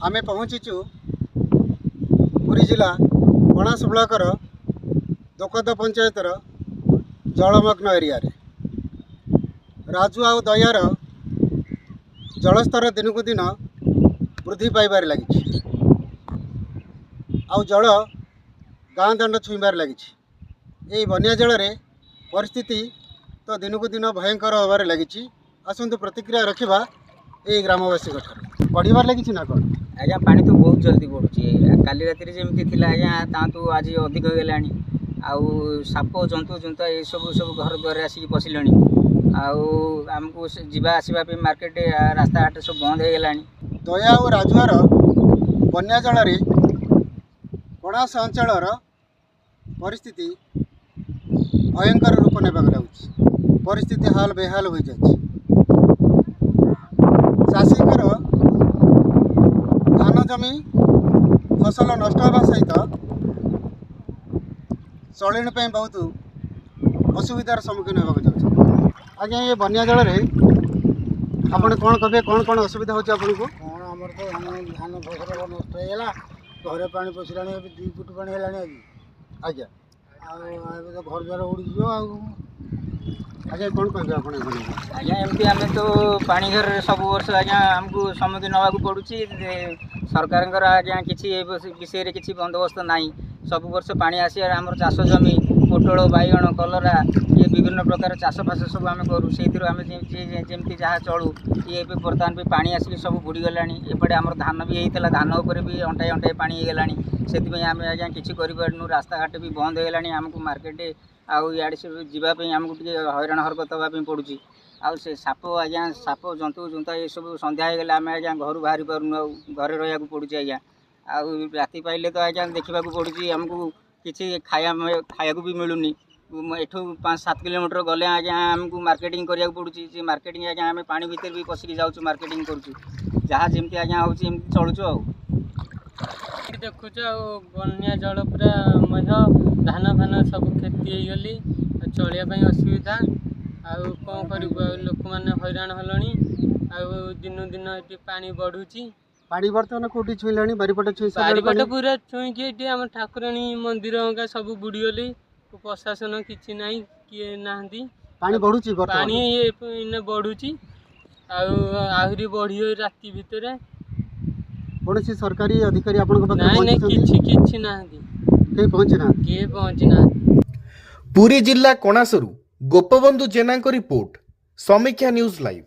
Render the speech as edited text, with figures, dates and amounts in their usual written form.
आमे पहुँचीचु पुरी जिला कणास ब्लॉकर दोकद पंचायतर जलमग्न एरिया रे राजू आउ दयार जलस्तर दिन को दिन वृद्धि पाइबार लगी आउ जल गाँ दंड छुईबार लगी। यही बन्या जल रे परिस्थिति तो दिन को दिन भयंकर होबार लगी। आसतु प्रतिक्रिया रखा ये ग्रामवासी बढ़िबार लगी ना कौन आज्ञा पानी तो बहुत जल्दी बढ़ुची काली राति जमी थी आज्ञा ता तो आज अधिक हो गला साप जंतु जुंता ये सब घर द्वार आसिक पशिले आमको जीवा आसवा मार्केट रास्ता घाट सब बंद हो गला। दया और राजुआर बन्या जल कणास अंचल परिस्थिति भयंकर रूप ने परिस्थिति हाल बेहाल हो जाए। चाषीकर धान जमी फसल नष्ट होगा सहित चलन बहुत असुविधार सम्मुखीन होगा जाए। आज्ञा ये बन्या जल आपड़ कौन कहे कौन कौन असुविधा होती आपन को कौन आमर तो धान फसल नष्ट होगा घरे पानी पशिला 2 फुट पानी है आज आज्ञा तो घर द्वार उड़ी आज्ञा कौन कहे आप आज्ञा एमती आम तो पानी घर सब वर्ष आज्ञा आमको सम्मुखीन होगा पड़ुची सरकार आज्ञा किसी विषय किसी बंदोबस्त नहीं सब वर्ष पानी आसी आम चाष जमी पोटल बैगण कलरा ये विभिन्न प्रकार चाष फास सब आम करूँ से जमी जहाँ चलू ये बर्तमान भी पानी आसिक सब बुड़ी गला एपटे आम धान भी होता धान उपर भी अंटाए अंटाए पानी होगा से आम आज्ञा किसी करूँ रास्ता घाट भी बंद होगा आमको मार्केट आउ इे सब जावाई आमको हैरान हरकत हाँपाई पड़ुची आउ से साप आज्ञा साप जंतु जुंता ये सब सन्ध्या होगा आम आज्ञा घर बाहरी पारूँ घरे रहा पड़ुची आज्ञा आउ राति पाइले तो आज्ञा देखा पड़ुची आमको किसी खाया भी मिलूनी एठू 5-7 किलोमीटर गले आज्ञा आमको मार्केटिंग करा पड़ुची मार्केटिंग आज्ञा आम पानी भितर भी पशिकी जाऊँ मार्केटिंग करूँ जहाँ जमी आज्ञा हो चलुचु देखुच बन्या जल पूरा धान फान सब क्षति होगली चलिया असुविधा आउ कौन कर लोक मैंने हैरान हलनी दिन दिन ये पानी बढ़ुची पानी बर्तमान कौटी छुईला बारीपट बारीपट पूरा छुईकी आम ठाकुराणी मंदिर का सब बुड़ीगली प्रशासन किसी ना किए ना पानी बढ़ुची पानी ये बढ़ुची आहरी बढ़ी राति भितर कौन सरकारी अधिकारी आपन किसी ना पहुँची ना। पुरी जिला कणासरू गोपबंधु जेना रिपोर्ट समीक्षा न्यूज लाइव।